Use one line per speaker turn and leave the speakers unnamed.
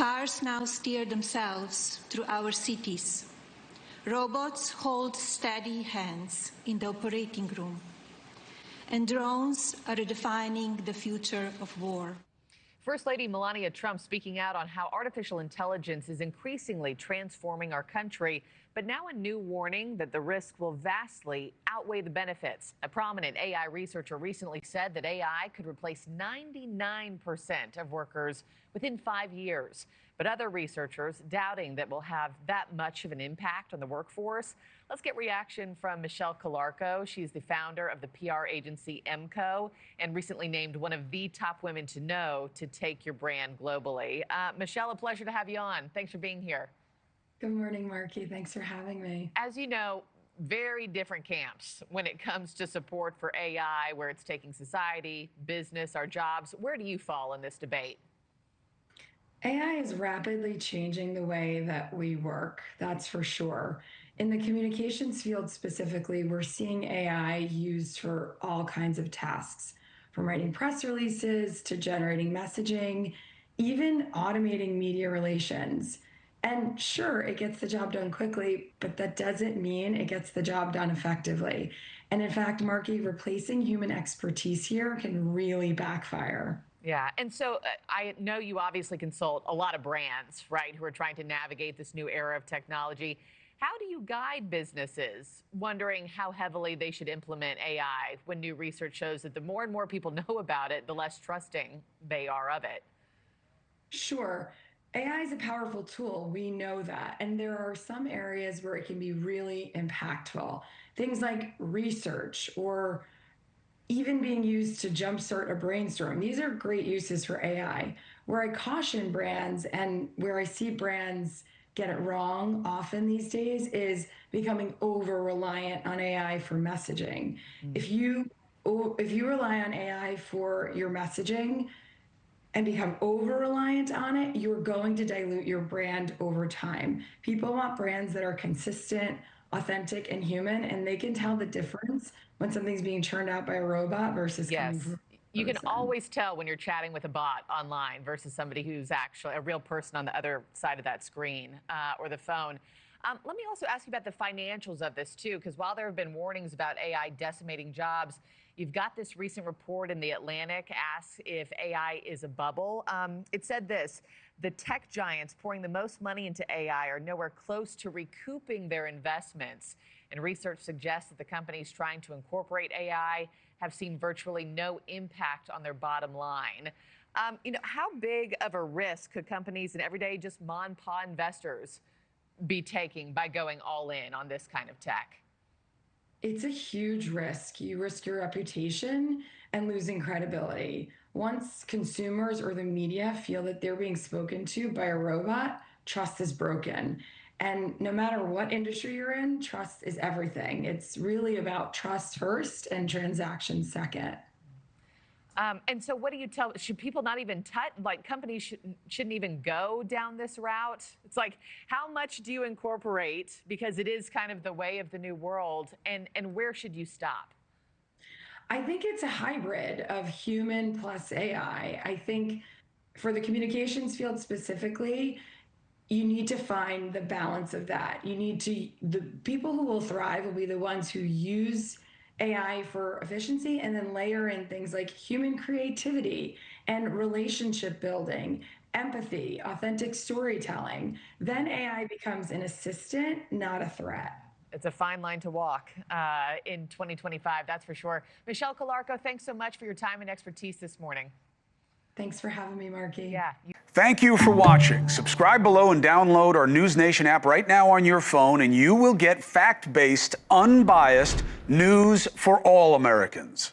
Cars now steer themselves through our cities. Robots hold steady hands in the operating room. And drones are redefining the future of war.
First Lady Melania Trump speaking out on how artificial intelligence is increasingly transforming our country, but now a new warning that the risk will vastly outweigh the benefits. A prominent AI researcher recently said that AI could replace 99% of workers within 5 years. But other researchers doubting that will have that much of an impact on the workforce. Let's get reaction from Michelle Calarco. She's the founder of the PR agency MCO and recently named one of the top women to know to take your brand globally. Michelle, a pleasure to have you on. Thanks for being here.
Good morning, Markie. Thanks for having me.
As you know, very different camps when it comes to support for AI, where it's taking society, business, our jobs. Where do you fall in this debate?
AI is rapidly changing the way that we work, that's for sure. In the communications field specifically, we're seeing AI used for all kinds of tasks, from writing press releases to generating messaging, even automating media relations. And sure, it gets the job done quickly, but that doesn't mean it gets the job done effectively. And in fact, Markie, replacing human expertise here can really backfire.
Yeah, and so I know you obviously consult a lot of brands, right, who are trying to navigate this new era of technology. How do you guide businesses wondering how heavily they should implement AI when new research shows that the more and more people know about it, the less trusting they are of it?
Sure. AI is a powerful tool. We know that. And there are some areas where it can be really impactful. Things like research or even being used to jumpstart a brainstorm. These are great uses for AI. Where I caution brands and where I see brands get it wrong often these days is becoming over-reliant on AI for messaging. If you rely on AI for your messaging and become over-reliant on it, you're going to dilute your brand over time. People want brands that are consistent, authentic, and human, and they can tell the difference when something's being churned out by a robot versus coming from a person.
You can always tell when you're chatting with a bot online versus somebody who's actually a real person on the other side of that screen or the phone. Let me also ask you about the financials of this, too, because while there have been warnings about AI decimating jobs, you've got this recent report in The Atlantic asks if AI is a bubble. It said this: the tech giants pouring the most money into AI are nowhere close to recouping their investments. And research suggests that the companies trying to incorporate AI have seen virtually no impact on their bottom line. How big of a risk could companies and everyday just ma and pa investors be taking by going all in on this kind of tech?
It's a huge risk. You risk your reputation and losing credibility. Once consumers or the media feel that they're being spoken to by a robot, trust is broken. And no matter what industry you're in, trust is everything. It's really about trust first and transactions second.
And so what do you tell, should people not even touch, like companies shouldn't even go down this route? It's like, how much do you incorporate, because it is kind of the way of the new world, and where should you stop?
I think it's a hybrid of human plus AI. I think for the communications field specifically, you need to find the balance of that. The people who will thrive will be the ones who use AI for efficiency and then layer in things like human creativity and relationship building, empathy, authentic storytelling. Then AI becomes an assistant, not a threat.
It's a fine line to walk in 2025, that's for sure. Michelle Calarco, thanks so much for your time and expertise this morning.
Thanks for having me, Markie.
Yeah.
Thank you for watching. Subscribe below and download our NewsNation app right now on your phone, and you will get fact-based, unbiased news for all Americans.